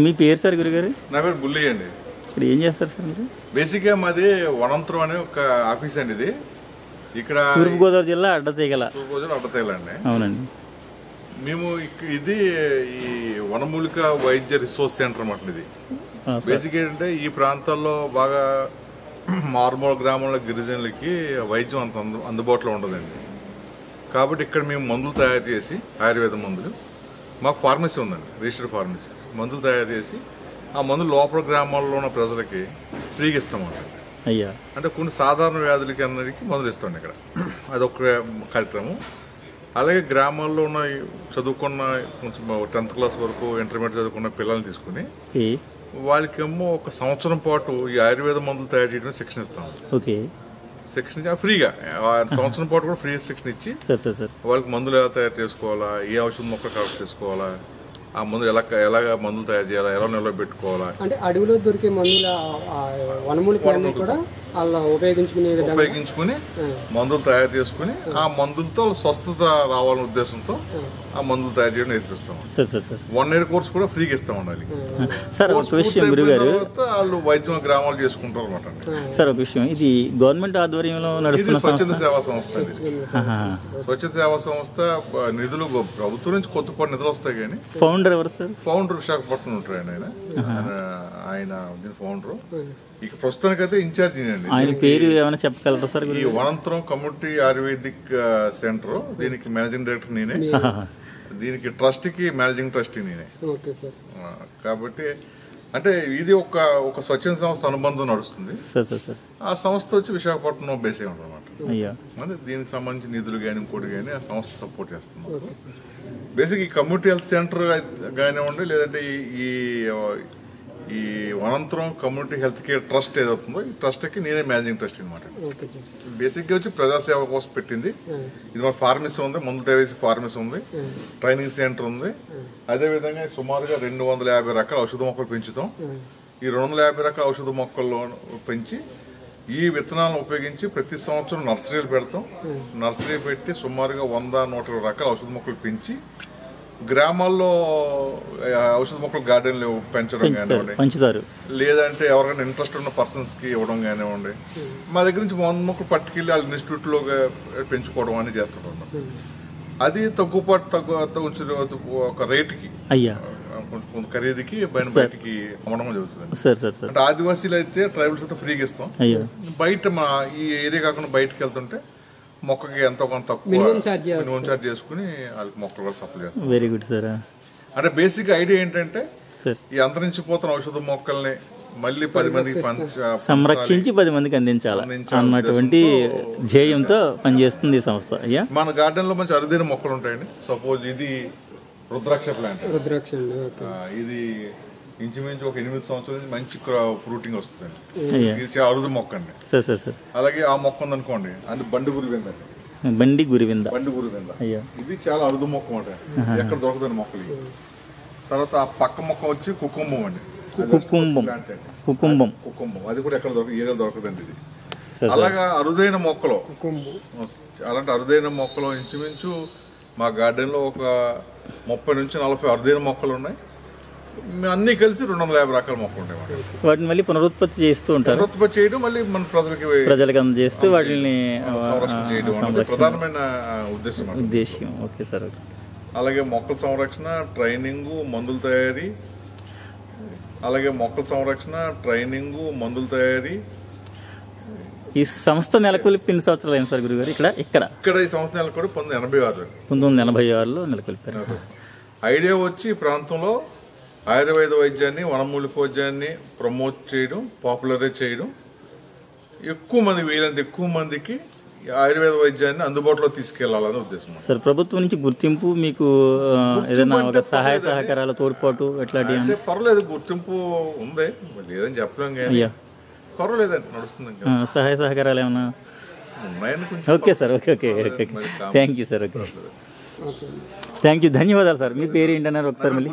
మీ పేరు సార్ గురుగారు? నా పేరు బుల్లి అండి. ఇక్కడ ఏం చేస్తారు సార్ మీరు? బేసిక్గా మాది వనంతరం అనే ఒక ఆఫీస్ అండి. ఇది ఇక్కడ తూర్పుగోదావరి జిల్లా అడ్డతీగల. అడ్డతీగలండి. అవునండి. మేము ఇది ఈ వనమూలిక వైద్య రిసోర్స్ సెంటర్ అన్నమాట. ఇది బేసిక్ ఏంటంటే ఈ ప్రాంతాల్లో బాగా మారుమూల గ్రామంలో గిరిజనులకి వైద్యం అంత అందుబాటులో ఉండదండి. కాబట్టి ఇక్కడ మేము మందులు తయారు చేసి, ఆయుర్వేద మందులు, మాకు ఫార్మసీ ఉందండి, రిజిస్టర్డ్ ఫార్మసీ. మందులు తయారు చేసి ఆ మందులు లోపల గ్రామాల్లో ఉన్న ప్రజలకి ఫ్రీగా ఇస్తామండి. అయ్యా, అంటే కొన్ని సాధారణ వ్యాధులకి అందరికి మందులు ఇస్తాం ఇక్కడ. అదొక కార్యక్రమం. అలాగే గ్రామాల్లో ఉన్న చదువుకున్న కొంచెం 10th క్లాస్ వరకు ఇంటర్మీడియట్ చదువుకున్న పిల్లల్ని తీసుకుని వాళ్ళకేమో ఒక సంవత్సరం పాటు ఈ ఆయుర్వేద మందులు తయారు చేయడం శిక్షణ ఇస్తాం. ఓకే, శిక్షణ ఫ్రీగా సంవత్సరం పాటు కూడా ఫ్రీ శిక్షణ ఇచ్చి వాళ్ళకి మందులు ఎలా తయారు చేసుకోవాలా, ఏ ఔషధం మొక్క కలెక్ట్ చేసుకోవాలా, ఆ మందులు ఎలాగ మందులు తయారు చేయాలా, ఎలా నిలబెట్టుకోవాలా, అంటే అడవిలో దొరికే మందుల వనమూలికలను కూడా అలా ఉపయోగించుకుని మందులు తయారు చేసుకుని ఆ మందులతో స్వస్థత రావాలనే ఉద్దేశంతో ఆ మందులు తయారు చేయడం నేర్పిస్తాం. 1 year కోర్స్ కూడా ఫ్రీగా ఇస్తాం ఉండాలి. వాళ్ళు వైద్యం గ్రామాలు చేసుకుంటారు అనమాట. సార్ ఒక విషయం, ఇది గవర్నమెంట్ ఆధ్వర్యంలో నడుస్తున్న స్వచ్ఛంద సేవా సంస్థ అండి. స్వచ్ఛంద సేవా సంస్థ నిధులు ప్రభుత్వం నుంచి కొత్త నిధులు వస్తాయి. కానీ ఫౌండర్ ఎవరు సార్? ఫౌండర్ విశాఖపట్నం ఉంటారు ఆయన ఫౌండర్. ఇక ప్రస్తుతానికైతే ఇన్ఛార్జ్ అండి. ఆయన పేరు ఏమైనా చెప్పగలరా సార్? ఈ వనంతరం కమ్యూనిటీ ఆయుర్వేదిక్ సెంటర్, దీనికి మేనేజింగ్ డైరెక్టర్ నేనే, దీనికి ట్రస్ట్ కి మేనేజింగ్ ట్రస్టీ నేనే. కాబట్టి అంటే ఇది ఒక స్వచ్ఛంద సంస్థ అనుబంధం నడుస్తుంది. ఆ సంస్థ వచ్చి విశాఖపట్నం బేస్ అయి ఉంటుంది అన్నమాట. దీనికి సంబంధించి నిధులు కానీ ఇంకోటి కానీ ఆ సంస్థ సపోర్ట్ చేస్తుంది. బేసిక్ ఈ కమ్యూనిటీ హెల్త్ సెంటర్ కానివ్వండి, లేదంటే ఈ వనంతరం కమ్యూనిటీ హెల్త్ కేర్ ట్రస్ట్ ఏదవుతుందో ఈ ట్రస్ట్కి నేనే మేనేజింగ్ ట్రస్ట్ అనమాట. బేసిక్గా వచ్చి ప్రజాసేవ కోసం పెట్టింది. ఇది మన ఫార్మసీ ఉంది, మందులు తయారు చేసే ఫార్మసీ ఉంది, ట్రైనింగ్ సెంటర్ ఉంది. అదేవిధంగా సుమారుగా 250 రకాల ఔషధ మొక్కలు పెంచుతాం. ఈ 250 రకాల ఔషధ మొక్కల్లో పెంచి ఈ విత్తనాలను ఉపయోగించి ప్రతి సంవత్సరం నర్సరీలు పెడతాం. నర్సరీ పెట్టి సుమారుగా 100-120 రకాల ఔషధ మొక్కలు పెంచి గ్రామాల్లో ఔషధ మొక్కలు గార్డెన్లు పెంచడం కానివ్వండి, లేదంటే ఎవరైనా ఇంట్రెస్ట్ ఉన్న పర్సన్స్ కి ఇవ్వడం కానివ్వండి, మా దగ్గర నుంచి 100 మొక్కలు పట్టుకెళ్ళి వాళ్ళ ఇన్స్టిట్యూట్ లో పెంచుకోవడం అని చేస్తుంటాం. అది తక్కువ ఒక రేటుకి, కొంచెం ఖరీదుకి బయటికి అమ్మడం జరుగుతుంది. అంటే ఆదివాసీలు అయితే ట్రైబల్స్ అయితే ఫ్రీగా ఇస్తాం. బయట మా ఈ ఏరియా కాకుండా బయటకు వెళ్తుంటే మొక్కకి ఎంతో కొంత తక్కువ మినిమం ఛార్జ్ చేసుకుని వాళ్ళకి మొక్కలు కూడా సప్లై చేస్తాం. Very good sir. అంటే బేసిక్ ఐడియా ఏంటంటే ఈ అంతరించిపోతున్న ఔషధ మొక్కల్ని మళ్ళీ 10 మందికి సంరక్షించి 10 మందికి అందించాలి అన్నటువంటి ధ్యేయంతో పనిచేస్తుంది ఈ సంస్థ. మన గార్డెన్ లో మంచి అరుదైన మొక్కలు ఉంటాయండి. సపోజ్ ఇది రుద్రాక్ష ప్లాంట్. ఇది ఇంచుమించు ఒక 8 సంవత్సరాల నుంచి మంచి ఫ్రూటింగ్ వస్తుంది. ఇది చాలా అరుదు మొక్క అండి. అలాగే ఆ మొక్క ఉందనుకోండి, అది బండి గురివింద. ఇది చాలా అరుదు మొక్క మాట, ఎక్కడ దొరకదండి మొక్కలు. తర్వాత ఆ పక్క మొక్క వచ్చి కుకుంబం అండి. కుకుంబం అది కూడా ఎక్కడ ఏరియా దొరకదండి. ఇది అలాగా అరుదైన మొక్కలు. అలాంటి అరుదైన మొక్కలు ఇంచుమించు మా గార్డెన్ లో ఒక 30 నుంచి 40 అరుదైన మొక్కలు ఉన్నాయి. అన్ని కలిసి 250 రకాల మొక్కలు ఉంటాయి. వాటిని మళ్ళీ పునరుత్పత్తి చేస్తూ ఉంటారు. పునరుత్పత్తి చేయడం, మళ్ళీ మన ప్రజలకు అందజేస్తూ వాటిని సంరక్షణ చేయడం ప్రధానమైన ఉద్దేశం. Okay sir. అలాగే మొక్కల సంరక్షణ, ట్రైనింగ్, మందుల తయారీ. ఈ సంస్థ నెలకొల్పి ఎన్ని సంవత్సరాలు అయింది సార్ గురుగారు? ఇక్కడ ఈ సంస్థ నెలకొల్పి 1986. 1986లో నెలకొల్పారు. ఐడియా వచ్చి ఈ ప్రాంతంలో ఆయుర్వేద వైద్యాన్ని, వనమూలిక వైద్యాన్ని ప్రమోట్ చేయడం, పాపులరైజ్ చేయడం, వీలైనంత ఎక్కువ మందికి ఆయుర్వేద వైద్యాన్ని అందుబాటులో తీసుకెళ్లాలనే ఉద్దేశం సార్. ప్రభుత్వం నుంచి గుర్తింపు మీకు ఏదైనా సహాయ సహకారాల తోడ్పాటు ఎట్లాంటి? పర్వాలేదు, గుర్తింపు ఉంది, లేదని చెప్పలేం కానీ పర్వాలేదండి, నడుస్తుంది. సహాయ సహకారాలు ఏమన్నా ఉన్నాయని. Okay sir. Okay. Thank you sir. Okay, thank you, ధన్యవాదాలు సార్. మీ పేరు ఏంటన్నారు ఒకసారి మళ్ళీ?